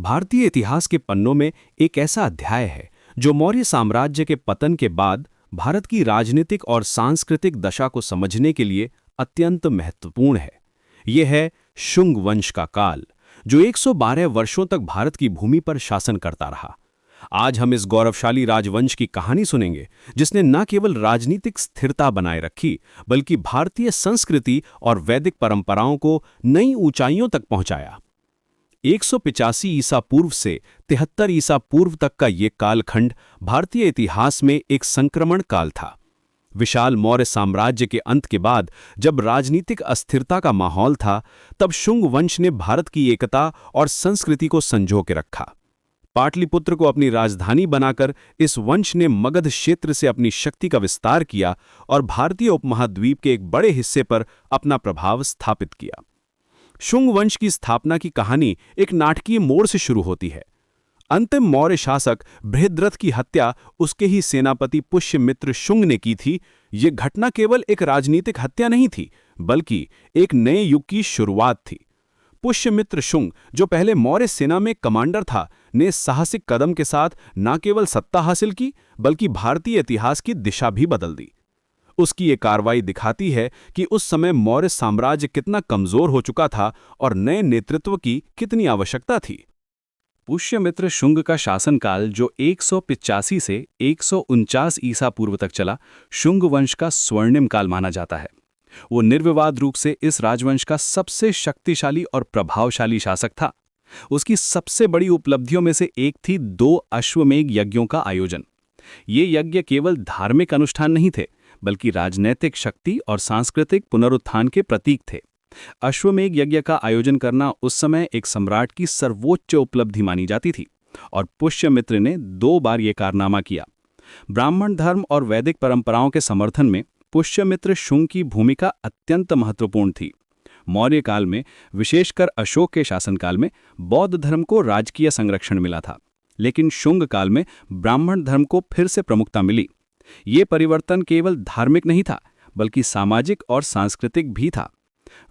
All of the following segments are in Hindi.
भारतीय इतिहास के पन्नों में एक ऐसा अध्याय है जो मौर्य साम्राज्य के पतन के बाद भारत की राजनीतिक और सांस्कृतिक दशा को समझने के लिए अत्यंत महत्वपूर्ण है। यह है शुंग वंश का काल, जो 112 वर्षों तक भारत की भूमि पर शासन करता रहा। आज हम इस गौरवशाली राजवंश की कहानी सुनेंगे, जिसने न केवल राजनीतिक स्थिरता बनाए रखी, बल्कि भारतीय संस्कृति और वैदिक परंपराओं को नई ऊंचाइयों तक पहुंचाया। 185 ईसा पूर्व से 73 ईसा पूर्व तक का ये कालखंड भारतीय इतिहास में एक संक्रमण काल था। विशाल मौर्य साम्राज्य के अंत के बाद जब राजनीतिक अस्थिरता का माहौल था, तब शुंग वंश ने भारत की एकता और संस्कृति को संजो के रखा। पाटलिपुत्र को अपनी राजधानी बनाकर इस वंश ने मगध क्षेत्र से अपनी शक्ति का विस्तार किया और भारतीय उपमहाद्वीप के एक बड़े हिस्से पर अपना प्रभाव स्थापित किया। शुंग वंश की स्थापना की कहानी एक नाटकीय मोड़ से शुरू होती है। अंतिम मौर्य शासक बृहद्रथ की हत्या उसके ही सेनापति पुष्यमित्र शुंग ने की थी। ये घटना केवल एक राजनीतिक हत्या नहीं थी, बल्कि एक नए युग की शुरुआत थी। पुष्यमित्र शुंग, जो पहले मौर्य सेना में कमांडर था, ने साहसिक कदम के साथ न केवल सत्ता हासिल की, बल्कि भारतीय इतिहास की दिशा भी बदल दी। उसकी ये कार्रवाई दिखाती है कि उस समय मौर्य साम्राज्य कितना कमजोर हो चुका था और नए नेतृत्व की कितनी आवश्यकता थी। पुष्यमित्र शुंग का शासनकाल, जो 185 से 149 ईसा पूर्व तक चला, शुंग वंश का स्वर्णिम काल माना जाता है। वो निर्विवाद रूप से इस राजवंश का सबसे शक्तिशाली और प्रभावशाली शासक था। उसकी सबसे बड़ी उपलब्धियों में से एक थी 2 अश्वमेध यज्ञों का आयोजन। ये यज्ञ केवल धार्मिक अनुष्ठान नहीं थे, बल्कि राजनैतिक शक्ति और सांस्कृतिक पुनरुत्थान के प्रतीक थे। अश्वमेध यज्ञ का आयोजन करना उस समय एक सम्राट की सर्वोच्च उपलब्धि मानी जाती थी, और पुष्यमित्र ने 2 बार ये कारनामा किया। ब्राह्मण धर्म और वैदिक परंपराओं के समर्थन में पुष्यमित्र शुंग की भूमिका अत्यंत महत्वपूर्ण थी। मौर्य काल में, विशेषकर अशोक के शासनकाल में, बौद्ध धर्म को राजकीय संरक्षण मिला था, लेकिन शुंग काल में ब्राह्मण धर्म को फिर से प्रमुखता मिली। ये परिवर्तन केवल धार्मिक नहीं था, बल्कि सामाजिक और सांस्कृतिक भी था।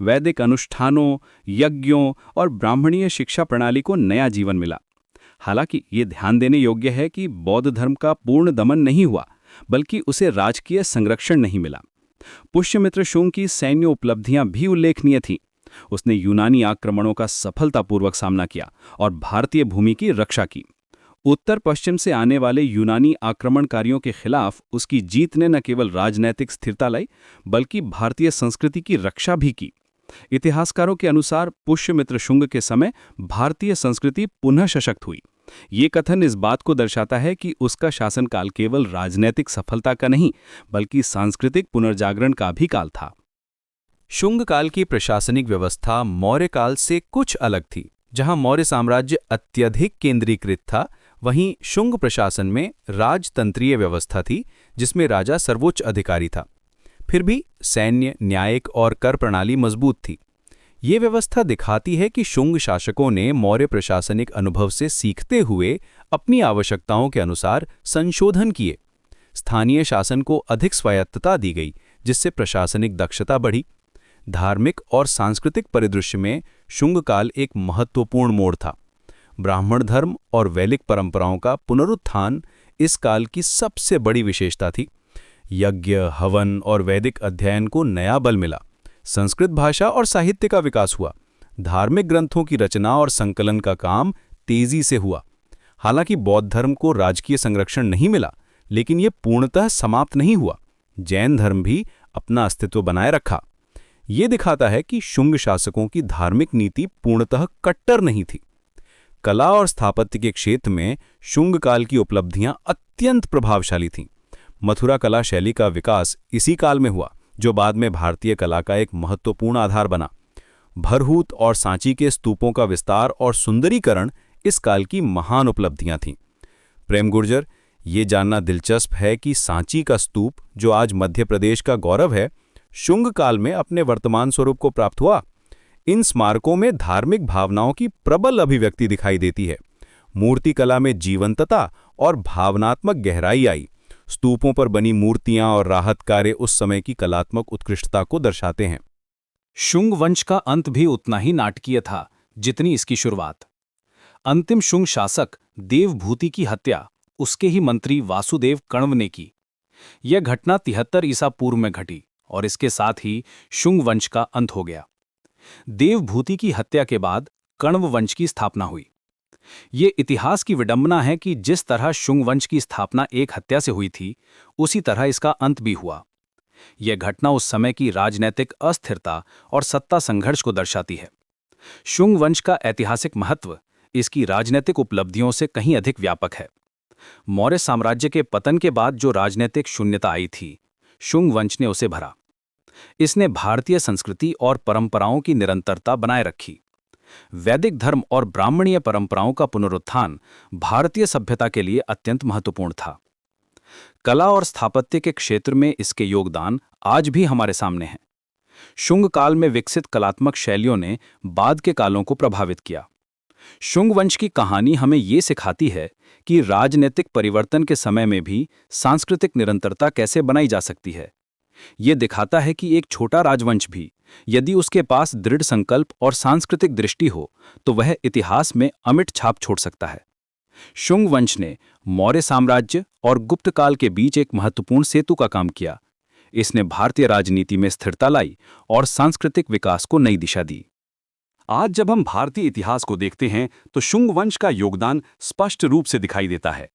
वैदिक अनुष्ठानों, यज्ञों और ब्राह्मणीय शिक्षा प्रणाली को नया जीवन मिला। हालांकि ये ध्यान देने योग्य है कि बौद्ध धर्म का पूर्ण दमन नहीं हुआ, बल्कि उसे राजकीय संरक्षण नहीं मिला। पुष्यमित्र शुंग की सैन्य उपलब्धियां भी उल्लेखनीय थीं। उसने यूनानी आक्रमणों का सफलतापूर्वक सामना किया और भारतीय भूमि की रक्षा की। उत्तर पश्चिम से आने वाले यूनानी आक्रमणकारियों के खिलाफ उसकी जीत ने न केवल राजनैतिक स्थिरता लाई, बल्कि भारतीय संस्कृति की रक्षा भी की। इतिहासकारों के अनुसार पुष्यमित्र शुंग के समय भारतीय संस्कृति पुनः सशक्त हुई। ये कथन इस बात को दर्शाता है कि उसका शासनकाल केवल राजनैतिक सफलता का नहीं, बल्कि सांस्कृतिक पुनर्जागरण का भी काल था। शुंग काल की प्रशासनिक व्यवस्था मौर्य काल से कुछ अलग थी। जहां मौर्य साम्राज्य अत्यधिक केंद्रीकृत था, वहीं शुंग प्रशासन में राजतंत्रीय व्यवस्था थी, जिसमें राजा सर्वोच्च अधिकारी था। फिर भी सैन्य, न्यायिक और कर प्रणाली मजबूत थी। ये व्यवस्था दिखाती है कि शुंग शासकों ने मौर्य प्रशासनिक अनुभव से सीखते हुए अपनी आवश्यकताओं के अनुसार संशोधन किए। स्थानीय शासन को अधिक स्वायत्तता दी गई, जिससे प्रशासनिक दक्षता बढ़ी। धार्मिक और सांस्कृतिक परिदृश्य में शुंग काल एक महत्वपूर्ण मोड़ था। ब्राह्मण धर्म और वैदिक परंपराओं का पुनरुत्थान इस काल की सबसे बड़ी विशेषता थी। यज्ञ, हवन और वैदिक अध्ययन को नया बल मिला। संस्कृत भाषा और साहित्य का विकास हुआ। धार्मिक ग्रंथों की रचना और संकलन का काम तेजी से हुआ। हालांकि बौद्ध धर्म को राजकीय संरक्षण नहीं मिला, लेकिन यह पूर्णतः समाप्त नहीं हुआ। जैन धर्म भी अपना अस्तित्व बनाए रखा। ये दिखाता है कि शुंग शासकों की धार्मिक नीति पूर्णतः कट्टर नहीं थी। कला और स्थापत्य के क्षेत्र में शुंग काल की उपलब्धियां अत्यंत प्रभावशाली थीं। मथुरा कला शैली का विकास इसी काल में हुआ, जो बाद में भारतीय कला का एक महत्वपूर्ण आधार बना। भरहूत और सांची के स्तूपों का विस्तार और सुंदरीकरण इस काल की महान उपलब्धियां थीं। प्रेम गुर्जर, ये जानना दिलचस्प है कि सांची का स्तूप, जो आज मध्य प्रदेश का गौरव है, शुंग काल में अपने वर्तमान स्वरूप को प्राप्त हुआ। इन स्मारकों में धार्मिक भावनाओं की प्रबल अभिव्यक्ति दिखाई देती है। मूर्तिकला में जीवंतता और भावनात्मक गहराई आई। स्तूपों पर बनी मूर्तियां और राहत कार्य उस समय की कलात्मक उत्कृष्टता को दर्शाते हैं। शुंग वंश का अंत भी उतना ही नाटकीय था जितनी इसकी शुरुआत। अंतिम शुंग शासक देवभूति की हत्या उसके ही मंत्री वासुदेव कण्व ने की। यह घटना 73 ईसा पूर्व में घटी और इसके साथ ही शुंग वंश का अंत हो गया। देवभूति की हत्या के बाद कण्व वंश की स्थापना हुई। ये इतिहास की विडंबना है कि जिस तरह शुंग वंश की स्थापना एक हत्या से हुई थी, उसी तरह इसका अंत भी हुआ। यह घटना उस समय की राजनैतिक अस्थिरता और सत्ता संघर्ष को दर्शाती है। शुंग वंश का ऐतिहासिक महत्व इसकी राजनीतिक उपलब्धियों से कहीं अधिक व्यापक है। मौर्य साम्राज्य के पतन के बाद जो राजनीतिक शून्यता आई थी, शुंग वंश ने उसे भरा। इसने भारतीय संस्कृति और परंपराओं की निरंतरता बनाए रखी। वैदिक धर्म और ब्राह्मणीय परंपराओं का पुनरुत्थान भारतीय सभ्यता के लिए अत्यंत महत्वपूर्ण था। कला और स्थापत्य के क्षेत्र में इसके योगदान आज भी हमारे सामने हैं। शुंग काल में विकसित कलात्मक शैलियों ने बाद के कालों को प्रभावित किया। शुंग वंश की कहानी हमें ये सिखाती है कि राजनीतिक परिवर्तन के समय में भी सांस्कृतिक निरंतरता कैसे बनाई जा सकती है। ये दिखाता है कि एक छोटा राजवंश भी, यदि उसके पास दृढ़ संकल्प और सांस्कृतिक दृष्टि हो, तो वह इतिहास में अमिट छाप छोड़ सकता है। शुंग वंश ने मौर्य साम्राज्य और गुप्त काल के बीच एक महत्वपूर्ण सेतु का काम किया। इसने भारतीय राजनीति में स्थिरता लाई और सांस्कृतिक विकास को नई दिशा दी। आज जब हम भारतीय इतिहास को देखते हैं तो शुंग वंश का योगदान स्पष्ट रूप से दिखाई देता है।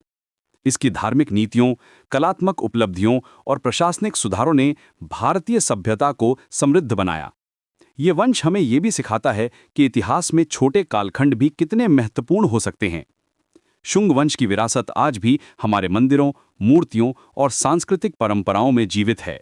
इसकी धार्मिक नीतियों, कलात्मक उपलब्धियों और प्रशासनिक सुधारों ने भारतीय सभ्यता को समृद्ध बनाया। ये वंश हमें ये भी सिखाता है कि इतिहास में छोटे कालखंड भी कितने महत्वपूर्ण हो सकते हैं। शुंग वंश की विरासत आज भी हमारे मंदिरों, मूर्तियों और सांस्कृतिक परंपराओं में जीवित है।